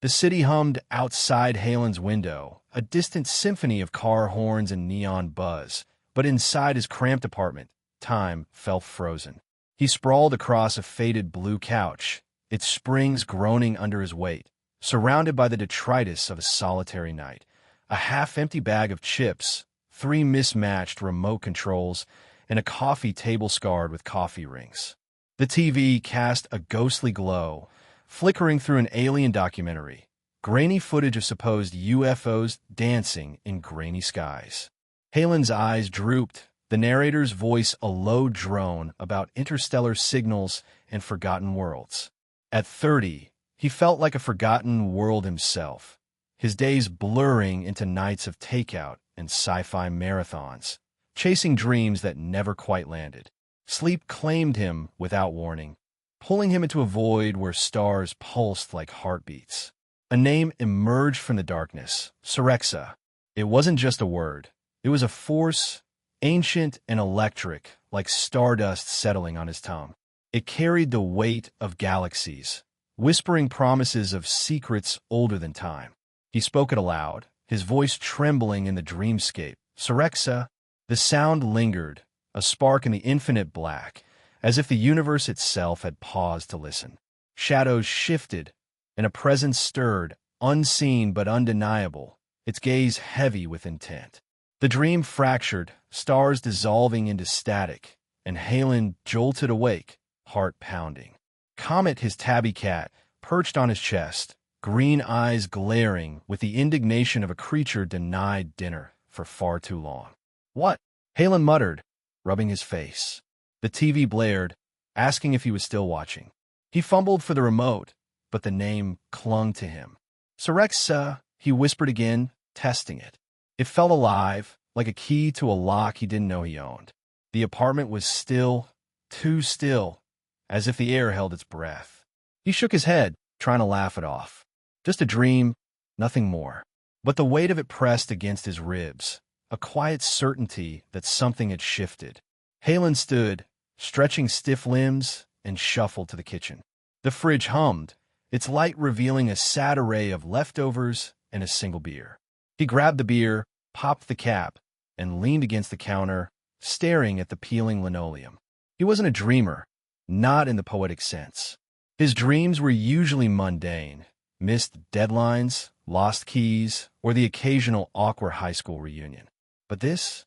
The city hummed outside Halen's window, a distant symphony of car horns and neon buzz, but inside his cramped apartment, time felt frozen. He sprawled across a faded blue couch, its springs groaning under his weight, surrounded by the detritus of a solitary night. A half-empty bag of chips, 3 mismatched remote controls, and a coffee table scarred with coffee rings. The TV cast a ghostly glow, flickering through an alien documentary, grainy footage of supposed UFOs dancing in grainy skies. Halen's eyes drooped, the narrator's voice a low drone about interstellar signals and forgotten worlds. At 30, he felt like a forgotten world himself, his days blurring into nights of takeout and sci-fi marathons, chasing dreams that never quite landed. Sleep claimed him without warning, pulling him into a void where stars pulsed like heartbeats. A name emerged from the darkness, Serexa. It wasn't just a word. It was a force, ancient and electric, like stardust settling on his tongue. It carried the weight of galaxies, whispering promises of secrets older than time. He spoke it aloud, his voice trembling in the dreamscape. Serexa. The sound lingered, a spark in the infinite black, as if the universe itself had paused to listen. Shadows shifted, and a presence stirred, unseen but undeniable, its gaze heavy with intent. The dream fractured, stars dissolving into static, and Halen jolted awake, heart pounding. Comet, his tabby cat, perched on his chest, green eyes glaring with the indignation of a creature denied dinner for far too long. "What?" Halen muttered, rubbing his face. The TV blared, asking if he was still watching. He fumbled for the remote, but the name clung to him. "Serexa," he whispered again, testing it. It felt alive, like a key to a lock he didn't know he owned. The apartment was still, too still, as if the air held its breath. He shook his head, trying to laugh it off. Just a dream, nothing more. But the weight of it pressed against his ribs, a quiet certainty that something had shifted. Halen stood, stretching stiff limbs, and shuffled to the kitchen. The fridge hummed, its light revealing a sad array of leftovers and a single beer. He grabbed the beer, popped the cap, and leaned against the counter, staring at the peeling linoleum. He wasn't a dreamer, not in the poetic sense. His dreams were usually mundane, missed deadlines, lost keys, or the occasional awkward high school reunion. But this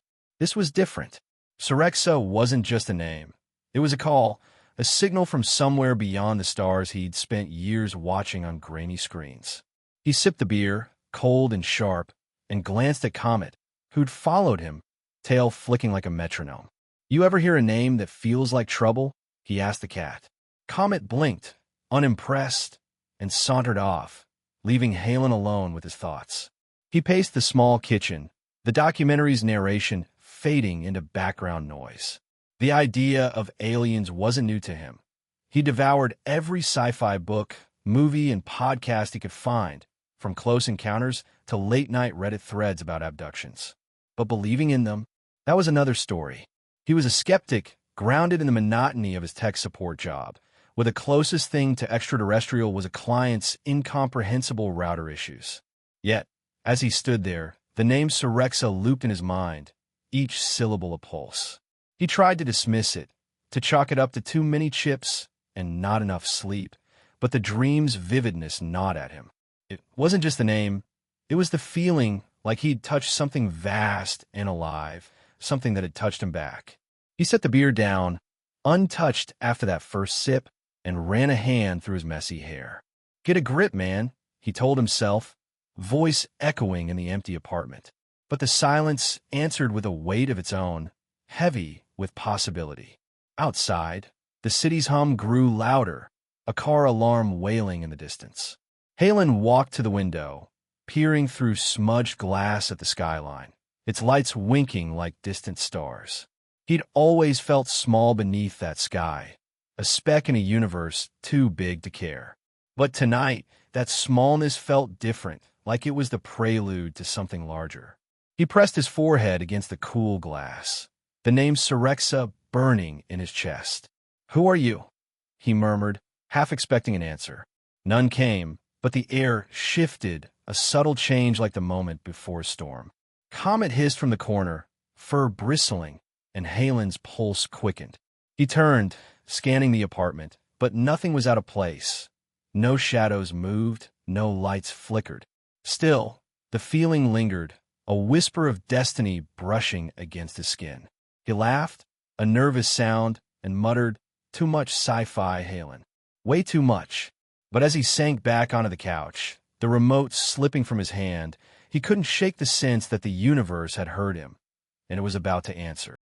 was different. Serexa wasn't just a name. It was a call, a signal from somewhere beyond the stars he'd spent years watching on grainy screens. He sipped the beer, cold and sharp, and glanced at Comet, who'd followed him, tail flicking like a metronome. "You ever hear a name that feels like trouble?" he asked the cat. Comet blinked, unimpressed, and sauntered off, leaving Halen alone with his thoughts. He paced the small kitchen, the documentary's narration fading into background noise. The idea of aliens wasn't new to him. He devoured every sci-fi book, movie, and podcast he could find, from Close Encounters to late-night Reddit threads about abductions. But believing in them, that was another story. He was a skeptic, grounded in the monotony of his tech support job, where the closest thing to extraterrestrial was a client's incomprehensible router issues. Yet, as he stood there, the name Serexa looped in his mind, each syllable a pulse. He tried to dismiss it, to chalk it up to too many chips and not enough sleep, but the dream's vividness gnawed at him. It wasn't just the name, it was the feeling like he'd touched something vast and alive, something that had touched him back. He set the beer down, untouched after that first sip, and ran a hand through his messy hair. "Get a grip, man," he told himself, voice echoing in the empty apartment. But the silence answered with a weight of its own, heavy with possibility. Outside, the city's hum grew louder, a car alarm wailing in the distance. Halen walked to the window, peering through smudged glass at the skyline, its lights winking like distant stars. He'd always felt small beneath that sky, a speck in a universe too big to care. But tonight, that smallness felt different, like it was the prelude to something larger. He pressed his forehead against the cool glass, the name Serexa burning in his chest. "Who are you?" he murmured, half expecting an answer. None came, but the air shifted, a subtle change like the moment before a storm. Comet hissed from the corner, fur bristling, and Halen's pulse quickened. He turned, scanning the apartment, but nothing was out of place. No shadows moved, no lights flickered. Still, the feeling lingered, a whisper of destiny brushing against his skin. He laughed, a nervous sound, and muttered, "Too much sci-fi, Halen. Way too much." But as he sank back onto the couch, the remote slipping from his hand, he couldn't shake the sense that the universe had heard him, and it was about to answer.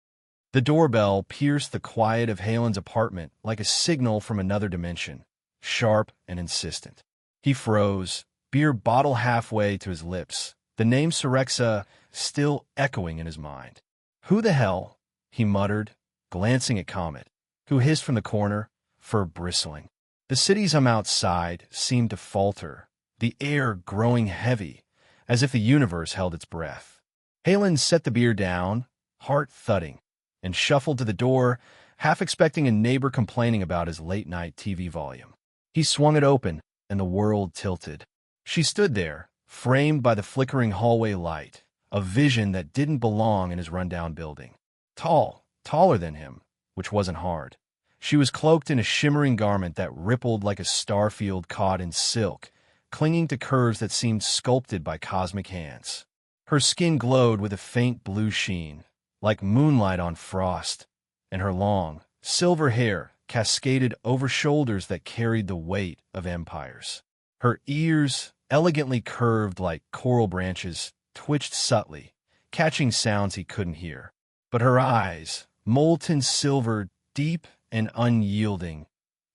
The doorbell pierced the quiet of Halen's apartment like a signal from another dimension, sharp and insistent. He froze, beer bottle halfway to his lips, the name Serexa still echoing in his mind. "Who the hell?" he muttered, glancing at Comet, who hissed from the corner, fur bristling. The cities outside seemed to falter, the air growing heavy, as if the universe held its breath. Halen set the beer down, heart thudding, and shuffled to the door, half expecting a neighbor complaining about his late-night TV volume. He swung it open, and the world tilted. She stood there, framed by the flickering hallway light, a vision that didn't belong in his rundown building. Tall, taller than him, which wasn't hard. She was cloaked in a shimmering garment that rippled like a starfield caught in silk, clinging to curves that seemed sculpted by cosmic hands. Her skin glowed with a faint blue sheen, like moonlight on frost, and her long, silver hair cascaded over shoulders that carried the weight of empires. Her ears, elegantly curved like coral branches, twitched subtly, catching sounds he couldn't hear. But her eyes, molten silver, deep and unyielding,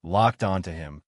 locked onto him,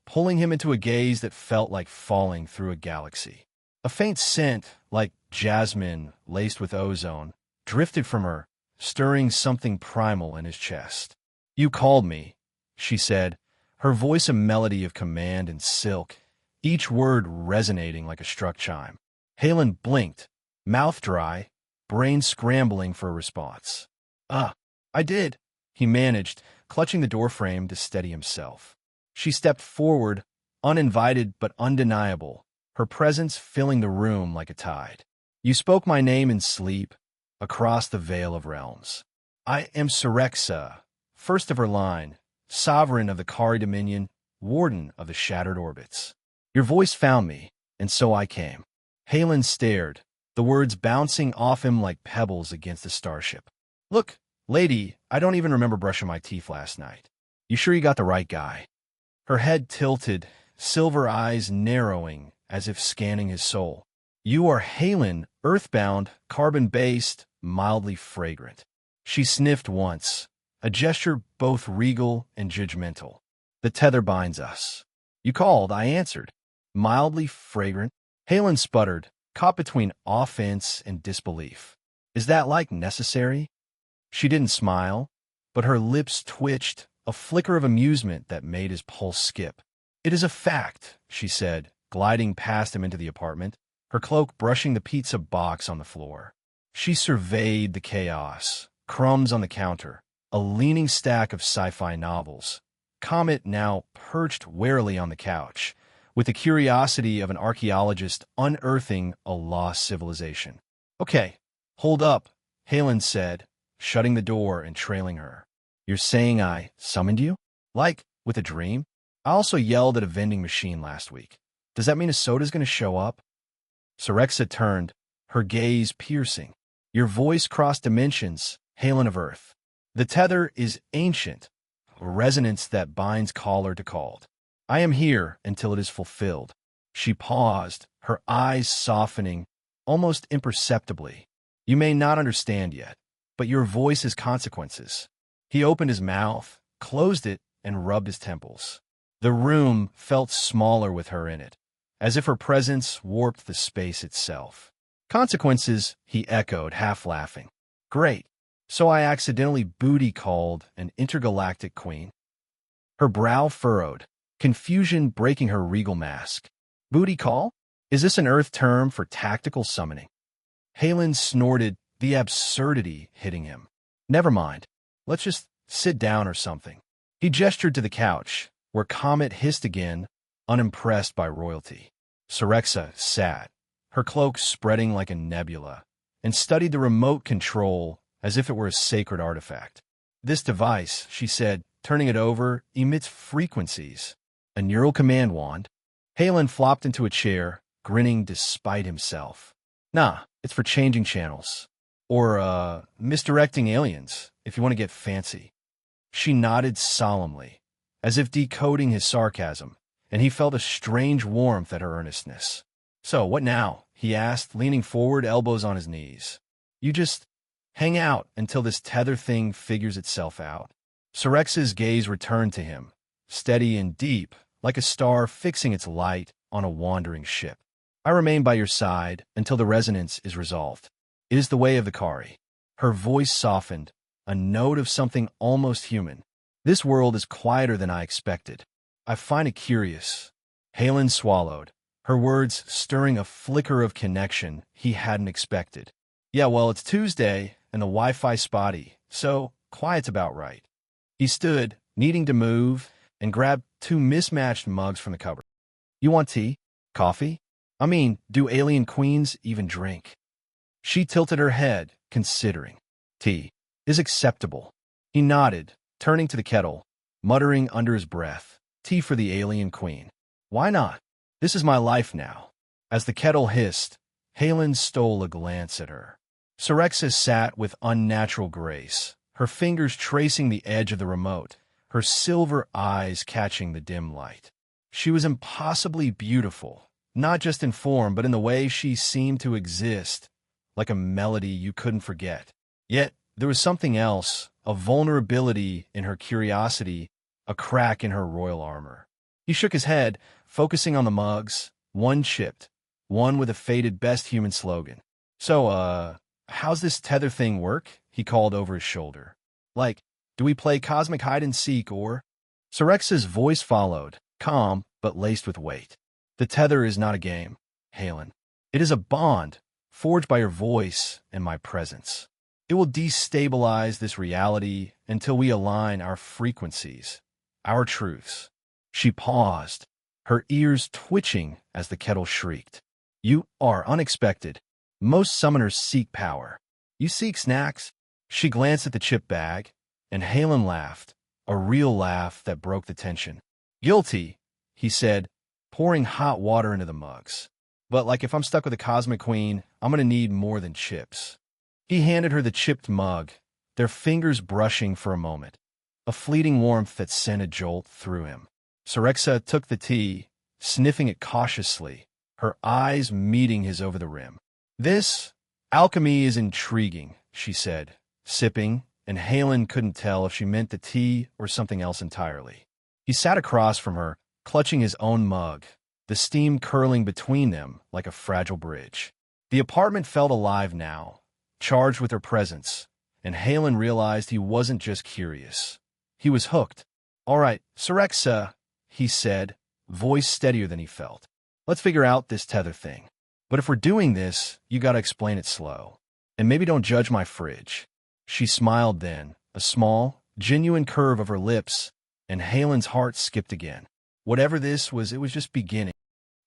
pulling him into a gaze that felt like falling through a galaxy. A faint scent, like jasmine laced with ozone, drifted from her, stirring something primal in his chest. "You called me," she said, her voice a melody of command and silk, each word resonating like a struck chime. Halen blinked, mouth dry, brain scrambling for a response. I did," he managed, clutching the doorframe to steady himself. She stepped forward, uninvited but undeniable, her presence filling the room like a tide. "You spoke my name in sleep, across the veil of realms. I am Serexa, first of her line, sovereign of the Kaari dominion, warden of the shattered orbits. Your voice found me, and so I came." Halen stared, the words bouncing off him like pebbles against the starship. "Look, lady, I don't even remember brushing my teeth last night. You sure you got the right guy?" Her head tilted, silver eyes narrowing as if scanning his soul. "You are Halen, earthbound, carbon-based, mildly fragrant." She sniffed once, a gesture both regal and judgmental. "The tether binds us." "You called, I answered." "Mildly fragrant?" Halen sputtered, caught between offense and disbelief. "Is that like necessary?" She didn't smile, but her lips twitched, a flicker of amusement that made his pulse skip. "It is a fact," she said, gliding past him into the apartment, her cloak brushing the pizza box on the floor. She surveyed the chaos, crumbs on the counter, a leaning stack of sci-fi novels. Comet now perched warily on the couch, with the curiosity of an archaeologist unearthing a lost civilization. "Okay, hold up," Halen said, shutting the door and trailing her. "You're saying I summoned you? Like, with a dream? I also yelled at a vending machine last week. Does that mean a soda's going to show up?" Serexa turned, her gaze piercing. "Your voice crossed dimensions, Halen of Earth. The tether is ancient, a resonance that binds caller to called. I am here until it is fulfilled." She paused, her eyes softening, almost imperceptibly. "You may not understand yet, but your voice has consequences." He opened his mouth, closed it, and rubbed his temples. The room felt smaller with her in it, as if her presence warped the space itself. "Consequences," he echoed, half laughing. "Great. So I accidentally booty called an intergalactic queen?" Her brow furrowed, confusion breaking her regal mask. "Booty call? Is this an Earth term for tactical summoning?" Halen snorted, the absurdity hitting him. "Never mind. Let's just sit down or something." He gestured to the couch, where Comet hissed again, unimpressed by royalty. Serexa sat, her cloak spreading like a nebula, and studied the remote control as if it were a sacred artifact. This device, she said, turning it over, emits frequencies. A neural command wand. Halen flopped into a chair, grinning despite himself. Nah, it's for changing channels. Or, misdirecting aliens, if you want to get fancy. She nodded solemnly, as if decoding his sarcasm, and he felt a strange warmth at her earnestness. So, what now? He asked, leaning forward, elbows on his knees. You just hang out until this tether thing figures itself out. Serexa's gaze returned to him, steady and deep, like a star fixing its light on a wandering ship. I remain by your side until the resonance is resolved. It is the way of the Kaari. Her voice softened, a note of something almost human. This world is quieter than I expected. I find it curious. Halen swallowed, her words stirring a flicker of connection he hadn't expected. Yeah, well, it's Tuesday, and the Wi-Fi spotty, so quiet's about right. He stood, needing to move, and grabbed 2 mismatched mugs from the cupboard. You want tea? Coffee? I mean, do alien queens even drink? She tilted her head, considering. Tea is acceptable. He nodded, turning to the kettle, muttering under his breath, tea for the alien queen. Why not? This is my life now. As the kettle hissed, Halen stole a glance at her. Serexa sat with unnatural grace, her fingers tracing the edge of the remote, her silver eyes catching the dim light. She was impossibly beautiful, not just in form, but in the way she seemed to exist, like a melody you couldn't forget. Yet, there was something else, a vulnerability in her curiosity, a crack in her royal armor. He shook his head, focusing on the mugs, one chipped, one with a faded best human slogan. So, how's this tether thing work? He called over his shoulder. Like, do we play cosmic hide-and-seek or? Serexa's voice followed, calm but laced with weight. The tether is not a game, Halen. It is a bond, forged by your voice and my presence. It will destabilize this reality until we align our frequencies, our truths. She paused, her ears twitching as the kettle shrieked. You are unexpected. Most summoners seek power. You seek snacks? She glanced at the chip bag, and Halen laughed, a real laugh that broke the tension. Guilty, he said, pouring hot water into the mugs. But like if I'm stuck with a cosmic queen, I'm gonna need more than chips. He handed her the chipped mug, their fingers brushing for a moment, a fleeting warmth that sent a jolt through him. Serexa took the tea, sniffing it cautiously, her eyes meeting his over the rim. This alchemy is intriguing, she said, sipping, and Halen couldn't tell if she meant the tea or something else entirely. He sat across from her, clutching his own mug, the steam curling between them like a fragile bridge. The apartment felt alive now, charged with her presence, and Halen realized he wasn't just curious. He was hooked. All right, Serexa, he said, voice steadier than he felt. Let's figure out this tether thing. But if we're doing this, you gotta explain it slow. And maybe don't judge my fridge. She smiled then, a small, genuine curve of her lips, and Halen's heart skipped again. Whatever this was, it was just beginning.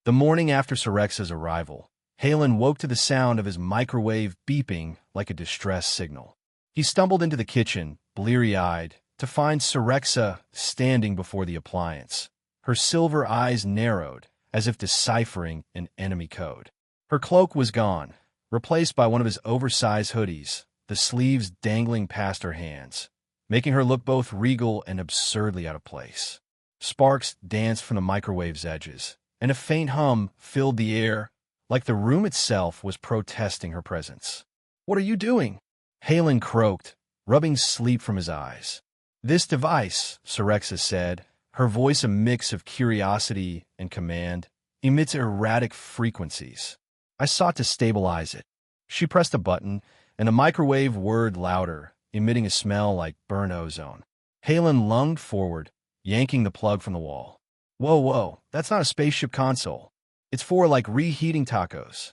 The morning after Serexa's arrival, Halen woke to the sound of his microwave beeping like a distress signal. He stumbled into the kitchen, bleary-eyed, to find Serexa standing before the appliance, her silver eyes narrowed, as if deciphering an enemy code. Her cloak was gone, replaced by one of his oversized hoodies, the sleeves dangling past her hands, making her look both regal and absurdly out of place. Sparks danced from the microwave's edges, and a faint hum filled the air, like the room itself was protesting her presence. What are you doing? Halen croaked, rubbing sleep from his eyes. This device, Serexa said, her voice a mix of curiosity and command, emits erratic frequencies. I sought to stabilize it. She pressed a button, and the microwave whirred louder, emitting a smell like burnt ozone. Halen lunged forward, yanking the plug from the wall. Whoa, that's not a spaceship console. It's for, like, reheating tacos.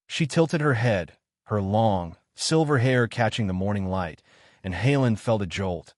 She tilted her head, her long, silver hair catching the morning light, and Halen felt a jolt.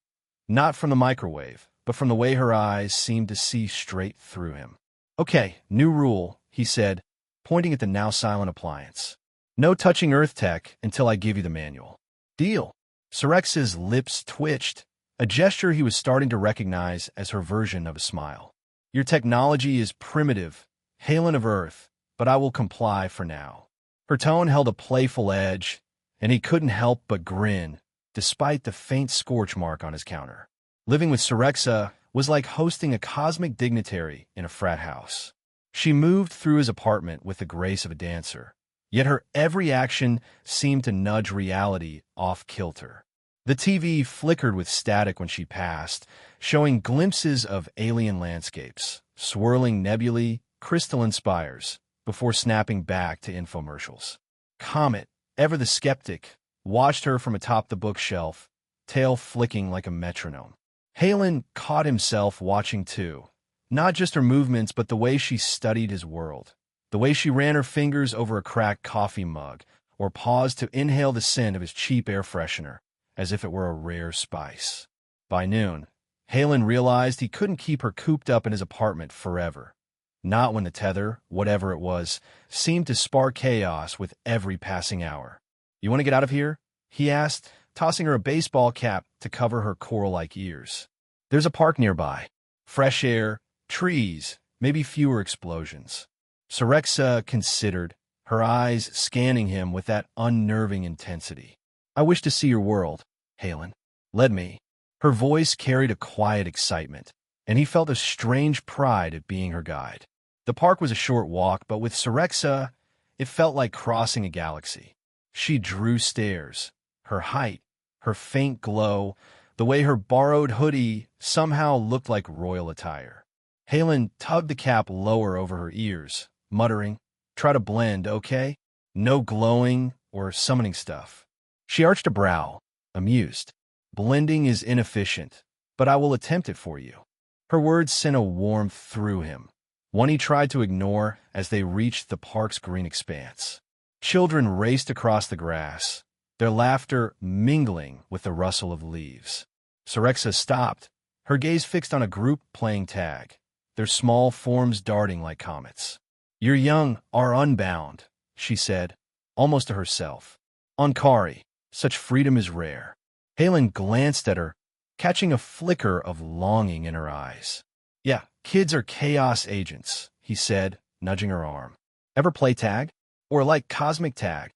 Not from the microwave, but from the way her eyes seemed to see straight through him. Okay, new rule, he said, pointing at the now silent appliance. No touching Earth tech until I give you the manual. Deal. Serexa's lips twitched, a gesture he was starting to recognize as her version of a smile. Your technology is primitive, Halen of Earth, but I will comply for now. Her tone held a playful edge, and he couldn't help but grin, despite the faint scorch mark on his counter. Living with Serexa was like hosting a cosmic dignitary in a frat house. She moved through his apartment with the grace of a dancer, yet her every action seemed to nudge reality off-kilter. The TV flickered with static when she passed, showing glimpses of alien landscapes, swirling nebulae, crystalline spires, before snapping back to infomercials. Comet, ever the skeptic, watched her from atop the bookshelf, tail flicking like a metronome. Halen caught himself watching too, not just her movements but the way she studied his world, the way she ran her fingers over a cracked coffee mug or paused to inhale the scent of his cheap air freshener, as if it were a rare spice. By noon, Halen realized he couldn't keep her cooped up in his apartment forever. Not when the tether, whatever it was, seemed to spark chaos with every passing hour. You want to get out of here? He asked, tossing her a baseball cap to cover her coral-like ears. There's a park nearby. Fresh air, trees, maybe fewer explosions. Serexa considered, her eyes scanning him with that unnerving intensity. I wish to see your world, Halen. Let me. Her voice carried a quiet excitement, and he felt a strange pride at being her guide. The park was a short walk, but with Serexa, it felt like crossing a galaxy. She drew stares. Her height, her faint glow, the way her borrowed hoodie somehow looked like royal attire. Halen tugged the cap lower over her ears, muttering, "Try to blend, okay? No glowing or summoning stuff." She arched a brow, amused. "Blending is inefficient, but I will attempt it for you." Her words sent a warmth through him, one he tried to ignore as they reached the park's green expanse. Children raced across the grass, their laughter mingling with the rustle of leaves. Serexa stopped, her gaze fixed on a group playing tag, their small forms darting like comets. "Your young are unbound," she said, almost to herself. "On Kaari, such freedom is rare." Halen glanced at her, catching a flicker of longing in her eyes. "Yeah, kids are chaos agents," he said, nudging her arm. "Ever play tag? Or like cosmic tag?"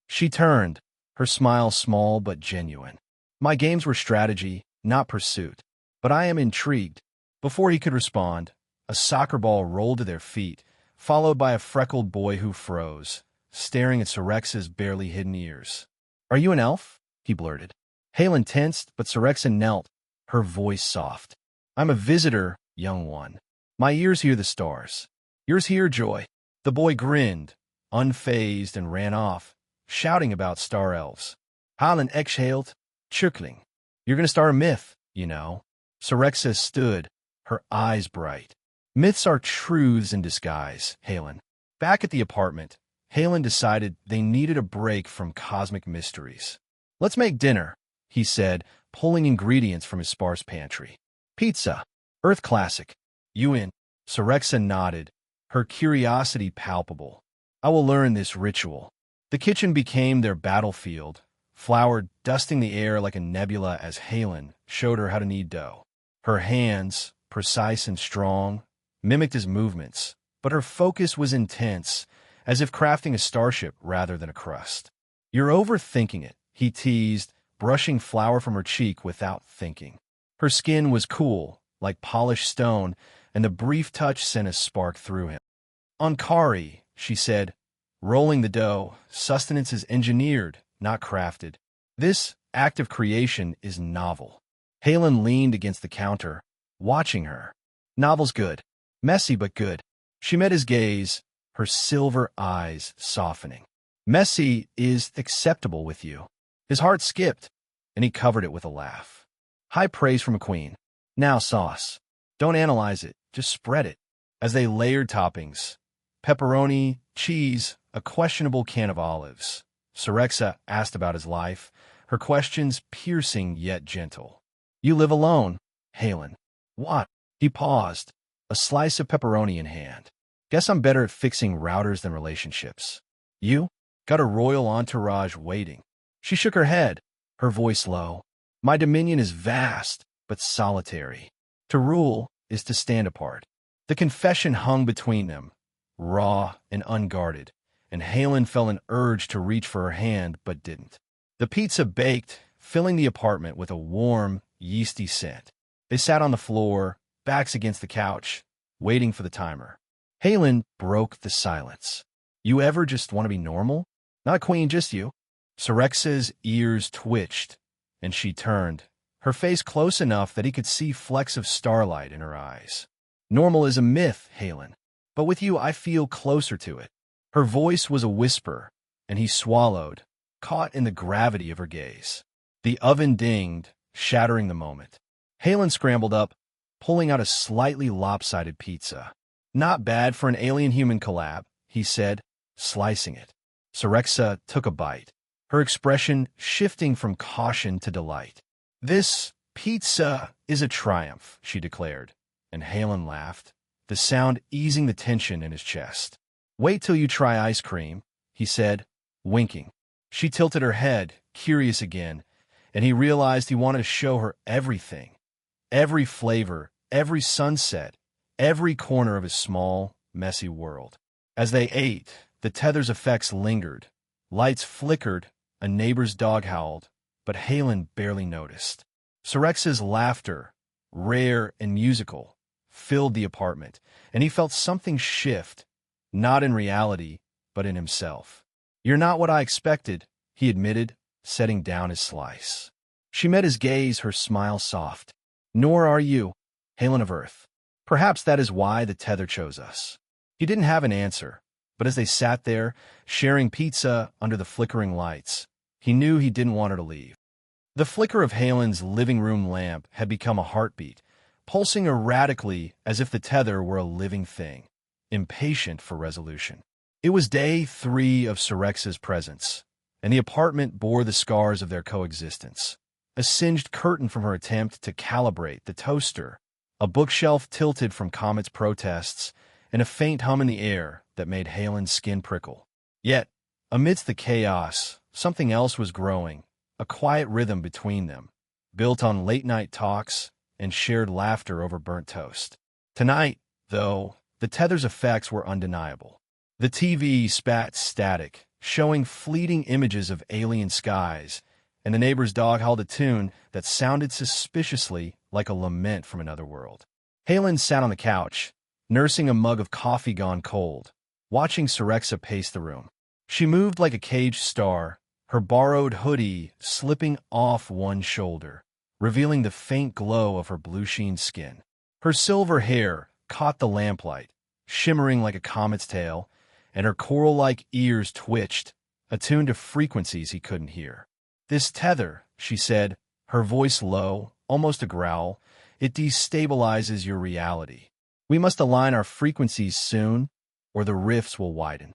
She turned, her smile small but genuine. "My games were strategy, not pursuit. But I am intrigued." Before he could respond, a soccer ball rolled to their feet, followed by a freckled boy who froze, staring at Serexa's barely hidden ears. "Are you an elf?" he blurted. Halen tensed, but Serexa knelt, her voice soft. "I'm a visitor, young one. My ears hear the stars. Yours hear joy." The boy grinned, unfazed, and ran off, shouting about star elves. Halen exhaled, chuckling. "You're going to start a myth, you know." Serexa stood, her eyes bright. "Myths are truths in disguise, Halen." Back at the apartment, Halen decided they needed a break from cosmic mysteries. "Let's make dinner," he said, pulling ingredients from his sparse pantry. "Pizza. Earth classic. You in?" Serexa nodded, her curiosity palpable. "I will learn this ritual." The kitchen became their battlefield, flour dusting the air like a nebula as Halen showed her how to knead dough. Her hands, precise and strong, mimicked his movements, but her focus was intense, as if crafting a starship rather than a crust. "You're overthinking it," he teased, brushing flour from her cheek without thinking. Her skin was cool, like polished stone, and the brief touch sent a spark through him. "On Kaari," she said, rolling the dough, "sustenance is engineered, not crafted. This act of creation is novel." Halen leaned against the counter, watching her. "Novel's good. Messy but good." She met his gaze, her silver eyes softening. "Messy is acceptable with you." His heart skipped, and he covered it with a laugh. High praise from a queen. "Now sauce. Don't analyze it, just spread it." As they layered toppings, pepperoni, cheese, a questionable can of olives, Serexa asked about his life, her questions piercing yet gentle. "You live alone, Halen." "What?" He paused, a slice of pepperoni in hand. Guess I'm better at fixing routers than relationships. You? Got a royal entourage waiting. She shook her head, her voice low. My dominion is vast, but solitary. To rule is to stand apart. The confession hung between them, raw and unguarded, and Halen felt an urge to reach for her hand but didn't. The pizza baked, filling the apartment with a warm, yeasty scent. They sat on the floor, backs against the couch, waiting for the timer. Halen broke the silence. You ever just want to be normal? Not queen, just you. Serexa's ears twitched, and she turned, her face close enough that he could see flecks of starlight in her eyes. Normal is a myth, Halen, but with you I feel closer to it. Her voice was a whisper, and he swallowed, caught in the gravity of her gaze. The oven dinged, shattering the moment. Halen scrambled up, pulling out a slightly lopsided pizza. Not bad for an alien-human collab, he said, slicing it. Serexa took a bite, her expression shifting from caution to delight. This pizza is a triumph, she declared, and Halen laughed, the sound easing the tension in his chest. Wait till you try ice cream, he said, winking. She tilted her head, curious again, and he realized he wanted to show her everything. Every flavor, every sunset, every corner of his small, messy world. As they ate, the tether's effects lingered. Lights flickered, a neighbor's dog howled, but Halen barely noticed. Serexa's laughter, rare and musical, filled the apartment, and he felt something shift, not in reality, but in himself. You're not what I expected, he admitted, setting down his slice. She met his gaze, her smile soft. Nor are you, Halen of Earth. Perhaps that is why the tether chose us. He didn't have an answer, but as they sat there, sharing pizza under the flickering lights, he knew he didn't want her to leave. The flicker of Halen's living room lamp had become a heartbeat, pulsing erratically as if the tether were a living thing, impatient for resolution. It was day 3 of Serexa's presence, and the apartment bore the scars of their coexistence. A singed curtain from her attempt to calibrate the toaster, a bookshelf tilted from Comet's protests, and a faint hum in the air that made Halen's skin prickle. Yet, amidst the chaos, something else was growing, a quiet rhythm between them, built on late-night talks and shared laughter over burnt toast. Tonight, though, the tether's effects were undeniable. The TV spat static, showing fleeting images of alien skies, and the neighbor's dog howled a tune that sounded suspiciously like a lament from another world. Halen sat on the couch, nursing a mug of coffee gone cold, watching Serexa pace the room. She moved like a caged star, her borrowed hoodie slipping off one shoulder, revealing the faint glow of her blue-sheen skin. Her silver hair caught the lamplight, shimmering like a comet's tail, and her coral-like ears twitched, attuned to frequencies he couldn't hear. This tether, she said, her voice low, almost a growl, it destabilizes your reality. We must align our frequencies soon, or the rifts will widen.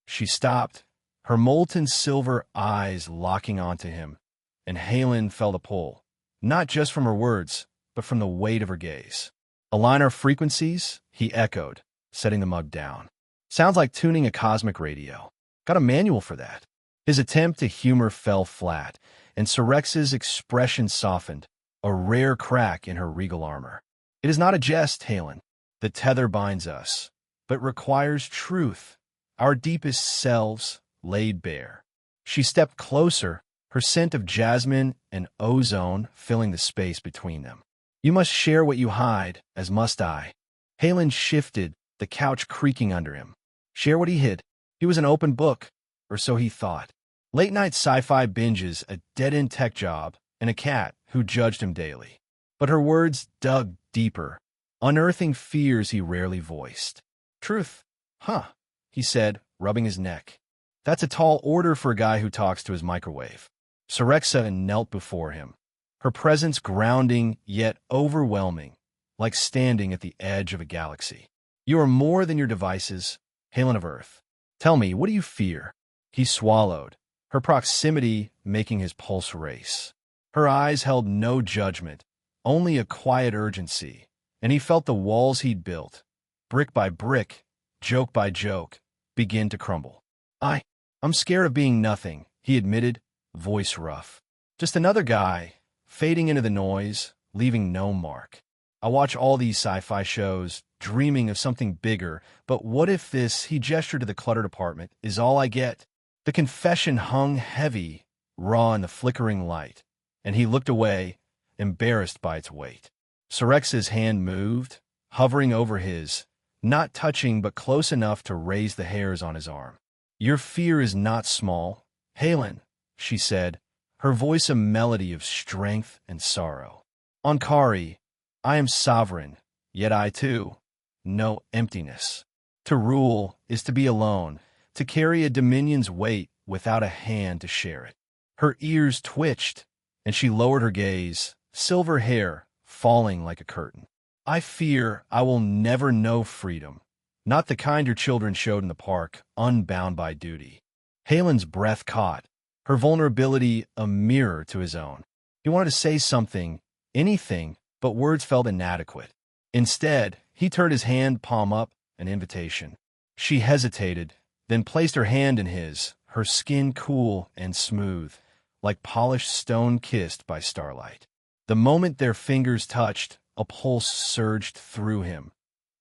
She stopped, her molten silver eyes locking onto him, and Halen felt a pull, not just from her words, but from the weight of her gaze. Align our frequencies? He echoed, setting the mug down. Sounds like tuning a cosmic radio. Got a manual for that. His attempt to humor fell flat, and Serexa's expression softened, a rare crack in her regal armor. It is not a jest, Halen. The tether binds us, but requires truth, our deepest selves laid bare. She stepped closer, her scent of jasmine and ozone filling the space between them. You must share what you hide, as must I. Halen shifted, the couch creaking under him. Share what he hid. He was an open book, or so he thought. Late-night sci-fi binges, a dead-end tech job, and a cat who judged him daily. But her words dug deeper, unearthing fears he rarely voiced. Truth. Huh, he said, rubbing his neck. That's a tall order for a guy who talks to his microwave. Serexa knelt before him, her presence grounding yet overwhelming, like standing at the edge of a galaxy. You are more than your devices, Halen of Earth. Tell me, what do you fear? He swallowed, her proximity making his pulse race. Her eyes held no judgment, only a quiet urgency, and he felt the walls he'd built, brick by brick, joke by joke, begin to crumble. I'm scared of being nothing, he admitted, voice rough. Just another guy, fading into the noise, leaving no mark. I watch all these sci-fi shows, dreaming of something bigger, but what if this, he gestured to the cluttered apartment, is all I get? The confession hung heavy, raw in the flickering light, and he looked away, embarrassed by its weight. Serexa's hand moved, hovering over his, not touching but close enough to raise the hairs on his arm. Your fear is not small, Halen, she said, her voice a melody of strength and sorrow. On Kaari, I am sovereign, yet I too know emptiness. To rule is to be alone, to carry a dominion's weight without a hand to share it. Her ears twitched, and she lowered her gaze, silver hair falling like a curtain. I fear I will never know freedom, not the kind your children showed in the park, unbound by duty. Halen's breath caught, her vulnerability a mirror to his own. He wanted to say something, anything, but words felt inadequate. Instead, he turned his hand palm up, an invitation. She hesitated, then placed her hand in his, her skin cool and smooth, like polished stone kissed by starlight. The moment their fingers touched, a pulse surged through him.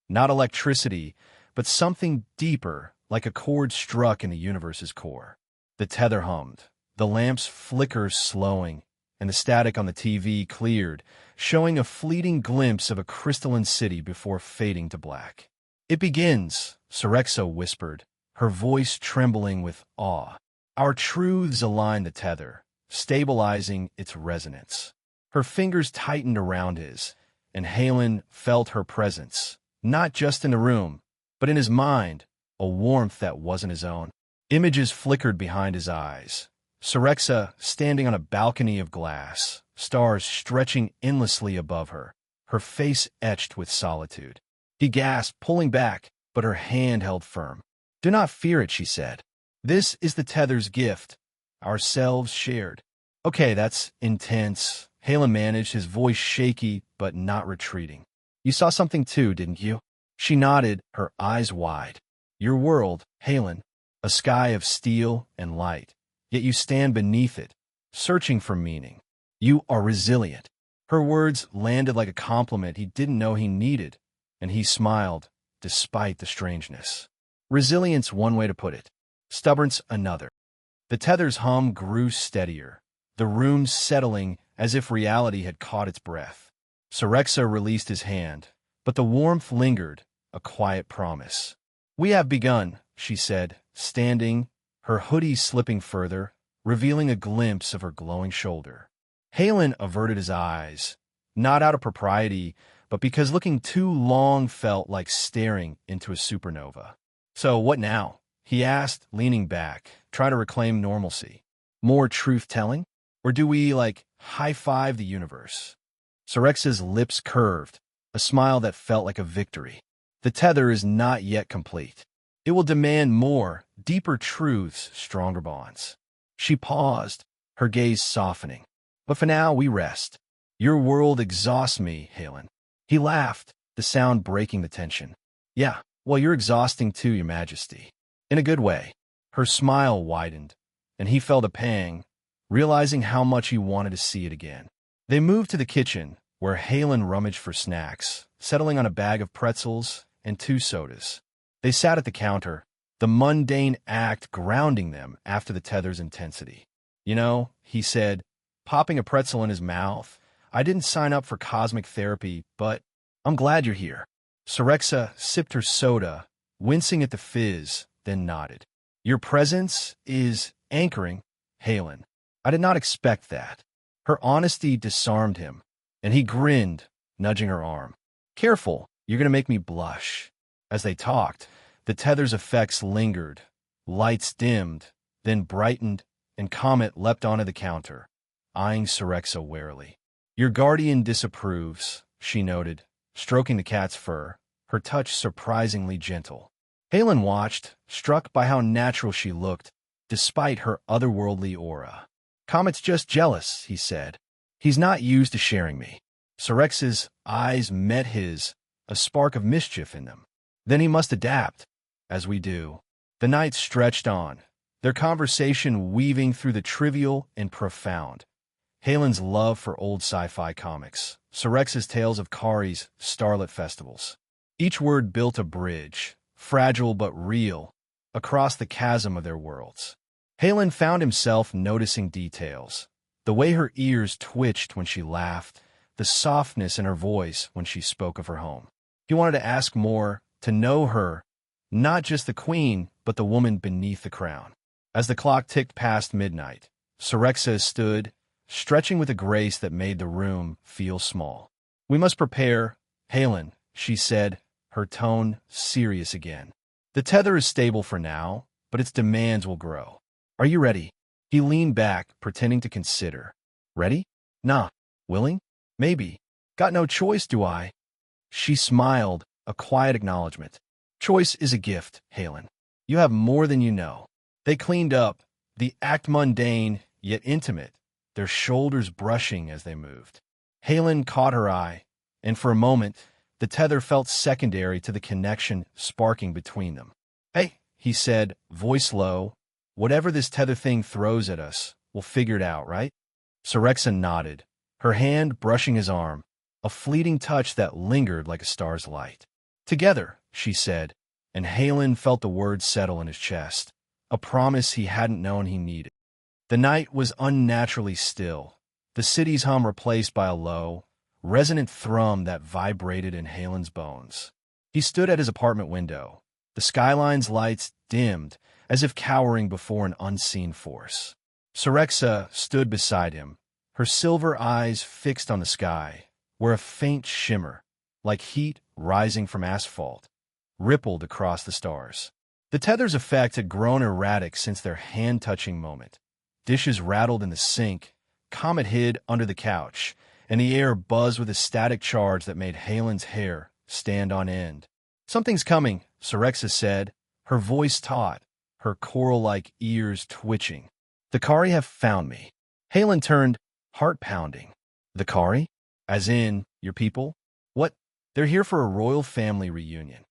Not electricity, but something deeper, like a chord struck in the universe's core. The tether hummed, the lamp's flickers slowing, and the static on the TV cleared, showing a fleeting glimpse of a crystalline city before fading to black. It begins, Serexa whispered, her voice trembling with awe. Our truths align the tether, stabilizing its resonance. Her fingers tightened around his, and Halen felt her presence, not just in the room, but in his mind, a warmth that wasn't his own. Images flickered behind his eyes. Serexa standing on a balcony of glass, stars stretching endlessly above her, her face etched with solitude. He gasped, pulling back, but her hand held firm. Do not fear it, she said. This is the tether's gift, ourselves shared. Okay, that's intense. Halen managed, his voice shaky but not retreating. You saw something too, didn't you? She nodded, her eyes wide. Your world, Halen, a sky of steel and light, yet you stand beneath it, searching for meaning. You are resilient. Her words landed like a compliment he didn't know he needed, and he smiled, despite the strangeness. Resilience, one way to put it. Stubborn's another. The tether's hum grew steadier, the room settling as if reality had caught its breath. Serexa released his hand, but the warmth lingered, a quiet promise. We have begun, she said, standing, her hoodie slipping further, revealing a glimpse of her glowing shoulder. Halen averted his eyes, not out of propriety, but because looking too long felt like staring into a supernova. So what now? He asked, leaning back, trying to reclaim normalcy. More truth-telling? Or do we, high-five the universe? Serexa's lips curved, a smile that felt like a victory. The tether is not yet complete. It will demand more, deeper truths, stronger bonds. She paused, her gaze softening. But for now, we rest. Your world exhausts me, Halen. He laughed, the sound breaking the tension. Yeah, well, you're exhausting too, Your Majesty. In a good way. Her smile widened, and he felt a pang, realizing how much he wanted to see it again. They moved to the kitchen, where Halen rummaged for snacks, settling on a bag of pretzels and 2 sodas. They sat at the counter, the mundane act grounding them after the tether's intensity. You know, he said, popping a pretzel in his mouth, I didn't sign up for cosmic therapy, but I'm glad you're here. Serexa sipped her soda, wincing at the fizz, then nodded. Your presence is anchoring, Halen. I did not expect that. Her honesty disarmed him, and he grinned, nudging her arm. Careful, you're going to make me blush. As they talked, the tether's effects lingered. Lights dimmed, then brightened, and Comet leapt onto the counter, eyeing Serexa warily. Your guardian disapproves, she noted, stroking the cat's fur, her touch surprisingly gentle. Halen watched, struck by how natural she looked, despite her otherworldly aura. Comet's just jealous, he said. He's not used to sharing me. Serex's eyes met his, a spark of mischief in them. Then he must adapt, as we do. The night stretched on, their conversation weaving through the trivial and profound. Halen's love for old sci-fi comics, Serex's tales of Kaari's starlit festivals. Each word built a bridge, fragile but real, across the chasm of their worlds. Halen found himself noticing details. The way her ears twitched when she laughed, the softness in her voice when she spoke of her home. He wanted to ask more, to know her, not just the queen, but the woman beneath the crown. As the clock ticked past midnight, Serexa stood, stretching with a grace that made the room feel small. "We must prepare, Halen," she said, her tone serious again. "The tether is stable for now, but its demands will grow. Are you ready?" He leaned back, pretending to consider. "Ready? Nah. Willing? Maybe. Got no choice, do I?" She smiled, a quiet acknowledgement. "Choice is a gift, Halen. You have more than you know." They cleaned up, the act mundane, yet intimate, their shoulders brushing as they moved. Halen caught her eye, and for a moment, the tether felt secondary to the connection sparking between them. "Hey," he said, voice low, "whatever this tether thing throws at us, we'll figure it out, right?" Serexa nodded, her hand brushing his arm, a fleeting touch that lingered like a star's light. "Together," she said, and Halen felt the words settle in his chest, a promise he hadn't known he needed. The night was unnaturally still, the city's hum replaced by a low, resonant thrum that vibrated in Halen's bones. He stood at his apartment window, the skyline's lights dimmed, as if cowering before an unseen force. Serexa stood beside him, her silver eyes fixed on the sky, where a faint shimmer, like heat rising from asphalt, rippled across the stars. The tether's effect had grown erratic since their hand-touching moment. Dishes rattled in the sink, Comet hid under the couch, and the air buzzed with a static charge that made Halen's hair stand on end. "Something's coming," Serexa said, her voice taut, her coral-like ears twitching. "The Kaari have found me." Halen turned, heart pounding. "The Kaari? As in, your people? What? They're here for a royal family reunion."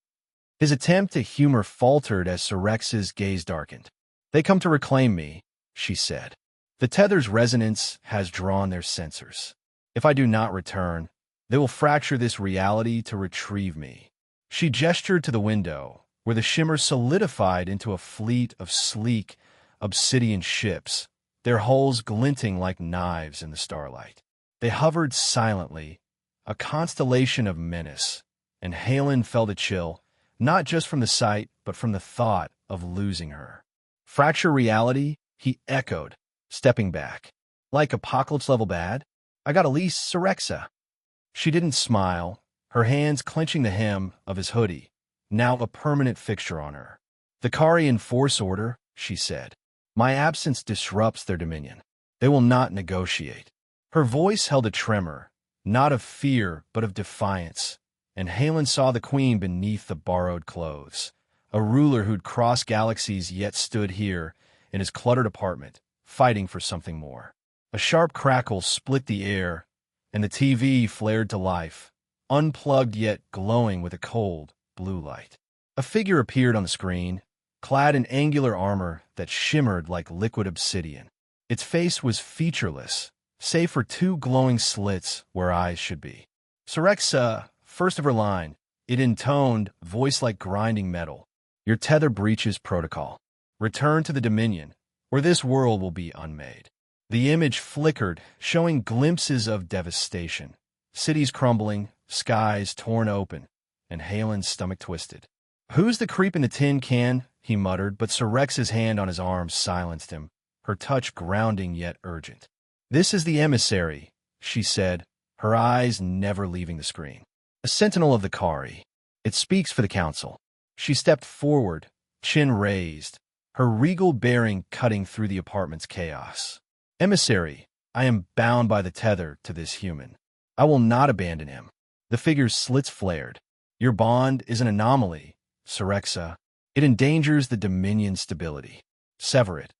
His attempt to humor faltered as Serexa's gaze darkened. "They come to reclaim me," she said. "The tether's resonance has drawn their sensors. If I do not return, they will fracture this reality to retrieve me." She gestured to the window, where the shimmer solidified into a fleet of sleek, obsidian ships, their hulls glinting like knives in the starlight. They hovered silently, a constellation of menace, and Halen felt a chill, not just from the sight, but from the thought of losing her. "Fracture reality?" he echoed, stepping back. "Like apocalypse-level bad? I got a lease, Serexa." She didn't smile, her hands clenching the hem of his hoodie, now a permanent fixture on her. "The Kaari enforce order," she said. "My absence disrupts their dominion. They will not negotiate." Her voice held a tremor, not of fear, but of defiance, and Halen saw the queen beneath the borrowed clothes, a ruler who'd crossed galaxies yet stood here in his cluttered apartment, fighting for something more. A sharp crackle split the air, and the TV flared to life, unplugged yet glowing with a cold, blue light. A figure appeared on the screen, clad in angular armor that shimmered like liquid obsidian. Its face was featureless, save for two glowing slits where eyes should be. "Serexa, first of her line," it intoned, voice like grinding metal. "Your tether breaches protocol. Return to the Dominion, or this world will be unmade." The image flickered, showing glimpses of devastation. Cities crumbling, skies torn open, and Halen's stomach twisted. "Who's the creep in the tin can?" he muttered, but Serexa's hand on his arm silenced him, her touch grounding yet urgent. "This is the emissary," she said, her eyes never leaving the screen. "A sentinel of the Kaari. It speaks for the council." She stepped forward, chin raised, her regal bearing cutting through the apartment's chaos. "Emissary, I am bound by the tether to this human. I will not abandon him." The figure's slits flared. "Your bond is an anomaly, Serexa. It endangers the Dominion's stability. Sever it,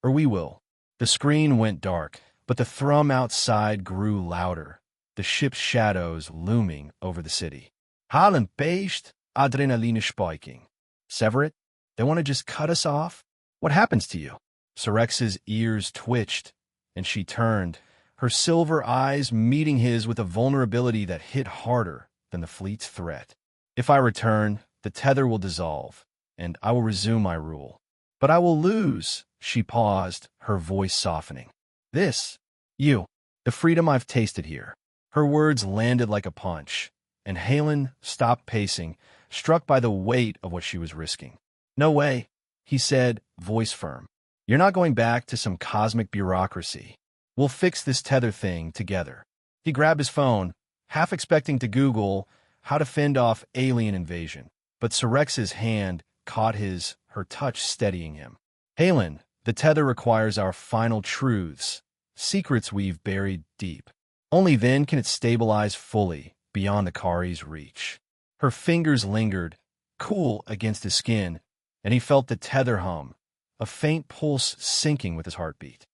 or we will." The screen went dark, but the thrum outside grew louder, the ship's shadows looming over the city. Halen beest, adrenaline spiking. Sever it? They want to just cut us off? What happens to you? Serexa's ears twitched, and she turned, her silver eyes meeting his with a vulnerability that hit harder than the fleet's threat. If I return, the tether will dissolve, and I will resume my rule. But I will lose, she paused, her voice softening. This, you, the freedom I've tasted here. Her words landed like a punch, and Halen stopped pacing, struck by the weight of what she was risking. No way, he said, voice firm. You're not going back to some cosmic bureaucracy. We'll fix this tether thing together. He grabbed his phone, half expecting to Google how to fend off alien invasion, but Serexa's hand caught his, her touch steadying him. Halen, the tether requires our final truths, secrets we've buried deep. Only then can it stabilize fully beyond the Kaari's reach. Her fingers lingered, cool against his skin, and he felt the tether hum, a faint pulse syncing with his heartbeat.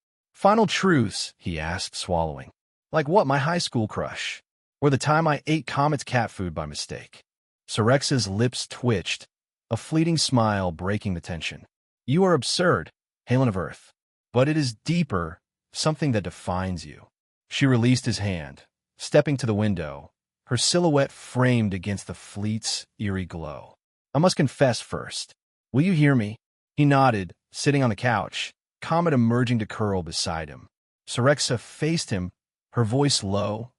Final truths, he asked, swallowing. Like what, my high school crush? Or the time I ate Comet's cat food by mistake? Serexa's lips twitched, a fleeting smile breaking the tension. You are absurd, Halen of Earth. But it is deeper, something that defines you. She released his hand, stepping to the window, her silhouette framed against the fleet's eerie glow. I must confess first. Will you hear me? He nodded, sitting on the couch, Comet emerging to curl beside him. Serexa faced him, her voice low,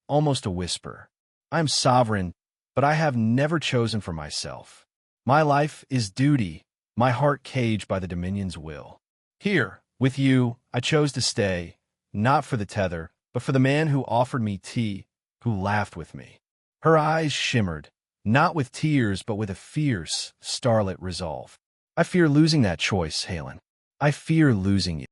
almost a whisper. I am sovereign, but I have never chosen for myself. My life is duty, my heart caged by the Dominion's will. Here, with you, I chose to stay, not for the tether, but for the man who offered me tea, who laughed with me. Her eyes shimmered, not with tears, but with a fierce, starlit resolve. I fear losing that choice, Halen. I fear losing you.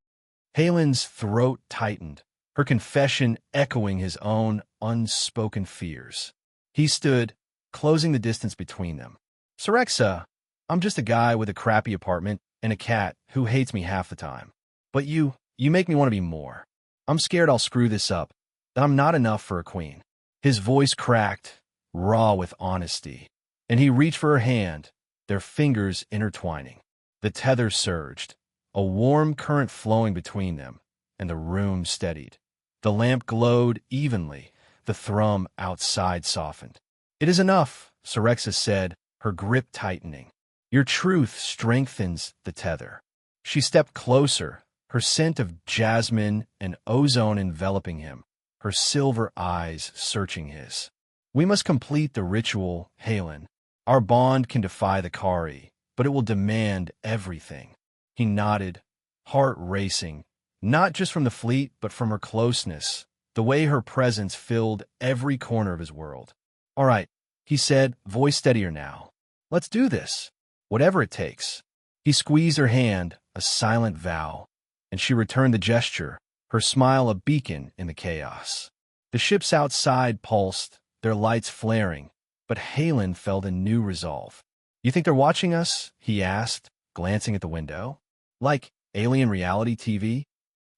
Halen's throat tightened, her confession echoing his own unspoken fears. He stood, closing the distance between them. Serexa, I'm just a guy with a crappy apartment and a cat who hates me half the time. But you make me want to be more. I'm scared I'll screw this up, that I'm not enough for a queen. His voice cracked, raw with honesty, and he reached for her hand, their fingers intertwining. The tether surged, a warm current flowing between them, and the room steadied. The lamp glowed evenly, the thrum outside softened. It is enough, Serexa said, her grip tightening. Your truth strengthens the tether. She stepped closer, her scent of jasmine and ozone enveloping him, her silver eyes searching his. We must complete the ritual, Halen. Our bond can defy the Kaari, but it will demand everything. He nodded, heart racing, not just from the fleet, but from her closeness, the way her presence filled every corner of his world. All right, he said, voice steadier now. Let's do this, whatever it takes. He squeezed her hand, a silent vow, and she returned the gesture, her smile a beacon in the chaos. The ships outside pulsed, their lights flaring, but Halen felt a new resolve. You think they're watching us? He asked, glancing at the window. Like alien reality TV?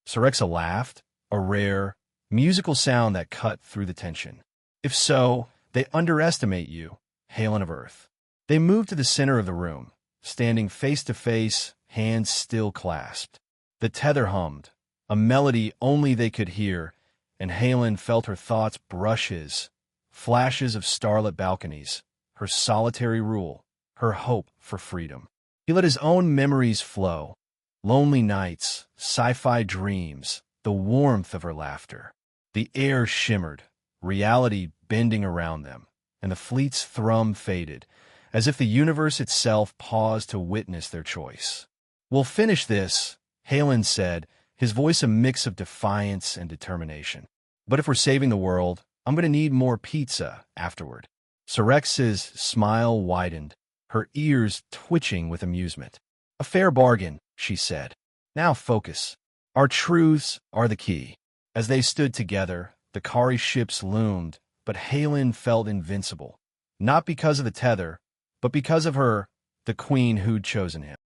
Serexa laughed, a rare, musical sound that cut through the tension. If so, they underestimate you, Halen of Earth. They moved to the center of the room, standing face to face, hands still clasped. The tether hummed, a melody only they could hear, and Halen felt her thoughts brush his, flashes of starlit balconies, her solitary rule, her hope for freedom. He let his own memories flow, lonely nights, sci-fi dreams, the warmth of her laughter. The air shimmered, reality bending around them, and the fleet's thrum faded, as if the universe itself paused to witness their choice. We'll finish this, Halen said, his voice a mix of defiance and determination. But if we're saving the world, I'm going to need more pizza afterward. Serexa's smile widened, her ears twitching with amusement. A fair bargain, she said. Now focus. Our truths are the key. As they stood together, the Kaari ships loomed, but Halen felt invincible. Not because of the tether, but because of her, the queen who'd chosen him.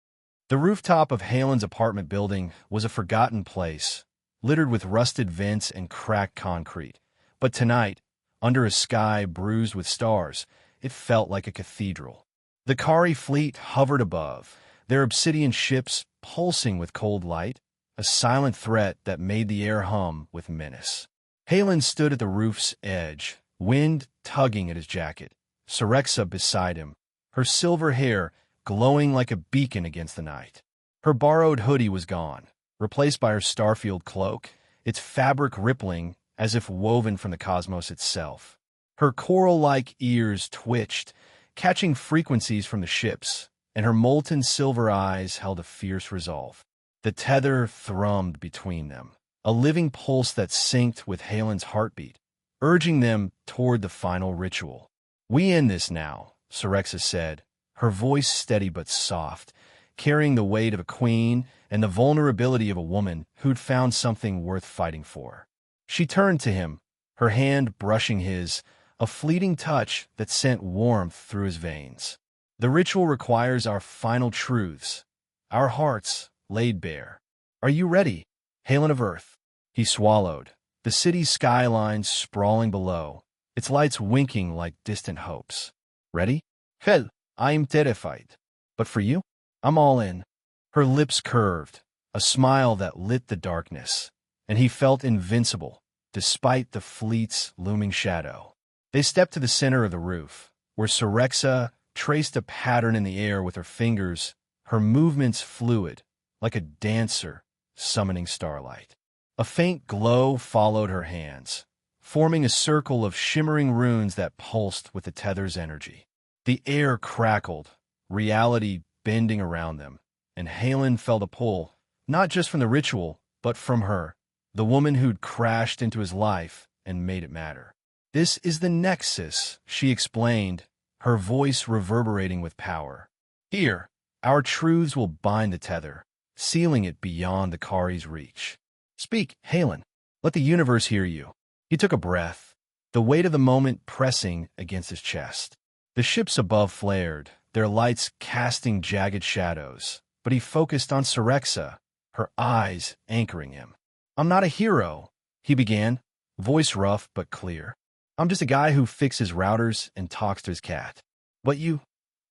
The rooftop of Halen's apartment building was a forgotten place, littered with rusted vents and cracked concrete, But tonight, under a sky bruised with stars, it felt like a cathedral. The Kaari fleet hovered above, their obsidian ships pulsing with cold light, a silent threat that made the air hum with menace. Halen stood at the roof's edge, wind tugging at his jacket, Serexa beside him, her silver hair glowing like a beacon against the night. Her borrowed hoodie was gone, replaced by her starfield cloak, its fabric rippling as if woven from the cosmos itself. Her coral-like ears twitched, catching frequencies from the ships, and her molten silver eyes held a fierce resolve. The tether thrummed between them, a living pulse that synced with Halen's heartbeat, urging them toward the final ritual. "We end this now," Serexa said, her voice steady but soft, carrying the weight of a queen and the vulnerability of a woman who'd found something worth fighting for. She turned to him, her hand brushing his, a fleeting touch that sent warmth through his veins. "The ritual requires our final truths, our hearts laid bare. Are you ready, Halen of Earth?" He swallowed, the city's skyline sprawling below, its lights winking like distant hopes. "Ready? Hell, I'm terrified. But for you, I'm all in." Her lips curved, a smile that lit the darkness, and he felt invincible, despite the fleet's looming shadow. They stepped to the center of the roof, where Serexa traced a pattern in the air with her fingers, her movements fluid, like a dancer summoning starlight. A faint glow followed her hands, forming a circle of shimmering runes that pulsed with the tether's energy. The air crackled, reality bending around them, and Halen felt a pull, not just from the ritual, but from her, the woman who'd crashed into his life and made it matter. "This is the nexus," she explained, her voice reverberating with power. "Here, our truths will bind the tether, sealing it beyond the Kaari's reach. Speak, Halen. Let the universe hear you." He took a breath, the weight of the moment pressing against his chest. The ships above flared, their lights casting jagged shadows, but he focused on Serexa, her eyes anchoring him. "I'm not a hero," he began, voice rough but clear. "I'm just a guy who fixes routers and talks to his cat. But you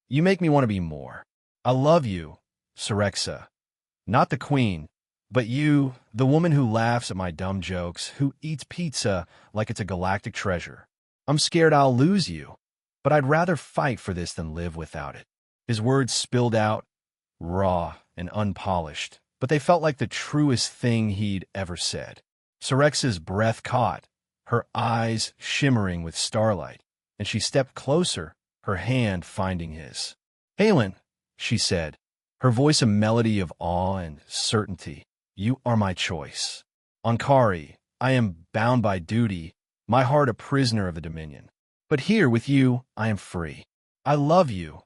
make me want to be more. I love you, Serexa. Not the queen, but you, the woman who laughs at my dumb jokes, who eats pizza like it's a galactic treasure. I'm scared I'll lose you, but I'd rather fight for this than live without it." His words spilled out, raw and unpolished, but they felt like the truest thing he'd ever said. Serexa's breath caught, her eyes shimmering with starlight, and she stepped closer, her hand finding his. "Halen," she said, her voice a melody of awe and certainty, "you are my choice. On Kaari, I am bound by duty, my heart a prisoner of the Dominion. But here with you, I am free. I love you,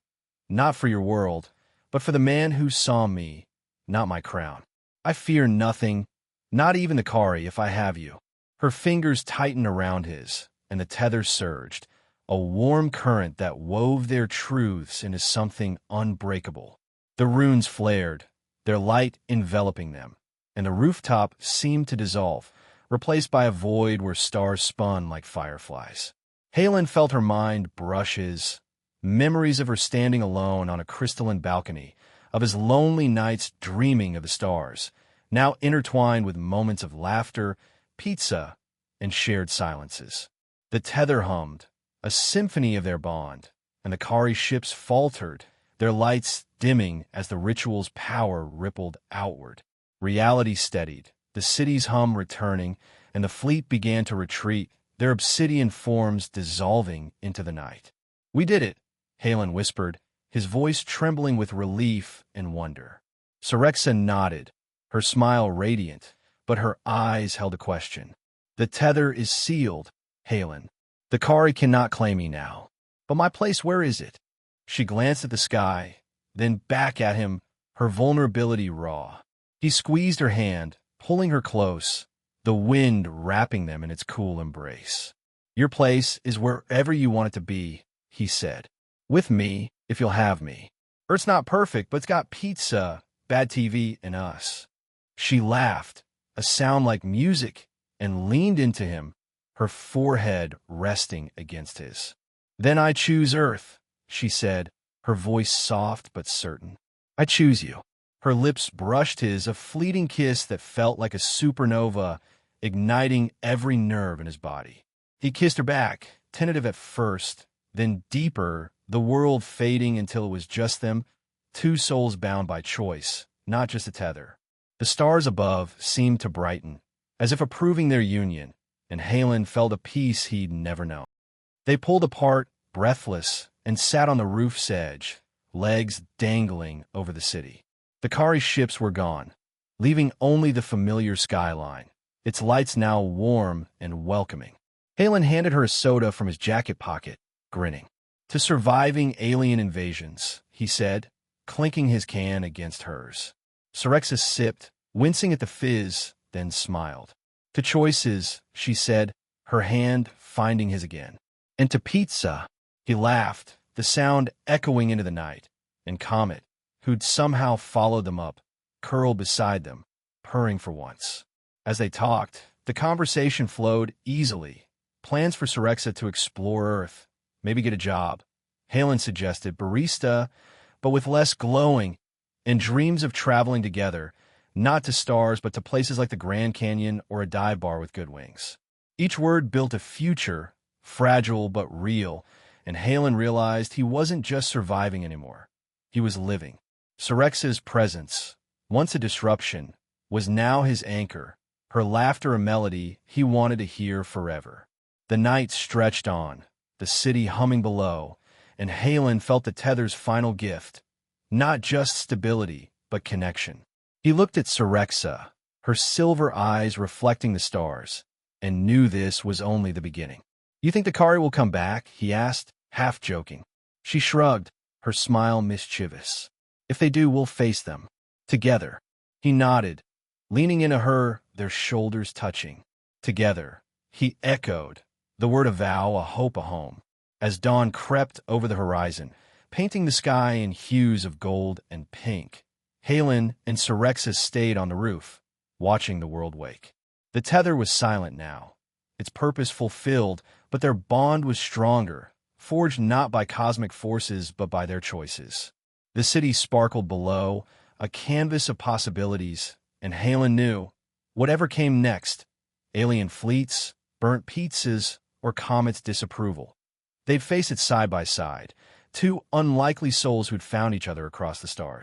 not for your world, but for the man who saw me, not my crown. I fear nothing, not even the Kaari, if I have you." Her fingers tightened around his, and the tether surged, a warm current that wove their truths into something unbreakable. The runes flared, their light enveloping them, and the rooftop seemed to dissolve, replaced by a void where stars spun like fireflies. Halen felt her mind brush his, memories of her standing alone on a crystalline balcony, of his lonely nights dreaming of the stars, now intertwined with moments of laughter, pizza, and shared silences. The tether hummed, a symphony of their bond, and the Kaari ships faltered, their lights dimming as the ritual's power rippled outward. Reality steadied, the city's hum returning, and the fleet began to retreat, their obsidian forms dissolving into the night. "We did it," Halen whispered, his voice trembling with relief and wonder. Serexa nodded, her smile radiant, but her eyes held a question. "The tether is sealed, Halen. The Kaari cannot claim me now. But my place, where is it?" She glanced at the sky, then back at him, her vulnerability raw. He squeezed her hand, pulling her close, the wind wrapping them in its cool embrace. "Your place is wherever you want it to be," he said. "With me, if you'll have me. Earth's not perfect, but it's got pizza, bad TV, and us." She laughed, a sound like music, and leaned into him, her forehead resting against his. "Then I choose Earth," she said, her voice soft but certain. "I choose you." Her lips brushed his, a fleeting kiss that felt like a supernova, igniting every nerve in his body. He kissed her back, tentative at first, then deeper, the world fading until it was just them, two souls bound by choice, not just a tether. The stars above seemed to brighten, as if approving their union, and Halen felt a peace he'd never known. They pulled apart, breathless, and sat on the roof's edge, legs dangling over the city. The Kaari ships were gone, leaving only the familiar skyline, its lights now warm and welcoming. Halen handed her a soda from his jacket pocket, grinning. "To surviving alien invasions," he said, clinking his can against hers. Serexa sipped, wincing at the fizz, then smiled. "To choices," she said, her hand finding his again. "And to pizza," he laughed, the sound echoing into the night, and Comet, who'd somehow followed them up, curled beside them, purring for once. As they talked, the conversation flowed easily. Plans for Serexa to explore Earth, maybe get a job. Halen suggested barista, but with less glowing, and dreams of traveling together, not to stars but to places like the Grand Canyon or a dive bar with good wings. Each word built a future, fragile but real, and Halen realized he wasn't just surviving anymore. He was living. Serexa's presence, once a disruption, was now his anchor, her laughter a melody he wanted to hear forever. The night stretched on, the city humming below, and Halen felt the tether's final gift, not just stability, but connection. He looked at Serexa, her silver eyes reflecting the stars, and knew this was only the beginning. "You think the Kaari will come back?" he asked, half joking. She shrugged, her smile mischievous. "If they do, we'll face them. Together." He nodded, leaning into her, their shoulders touching. "Together," he echoed, the word a vow, a hope, a home. As dawn crept over the horizon, painting the sky in hues of gold and pink, Halen and Serexa stayed on the roof, watching the world wake. The tether was silent now, its purpose fulfilled, but their bond was stronger, forged not by cosmic forces but by their choices. The city sparkled below, a canvas of possibilities, and Halen knew, whatever came next, alien fleets, burnt pizzas, or Comet's disapproval, they'd face it side by side, two unlikely souls who'd found each other across the stars.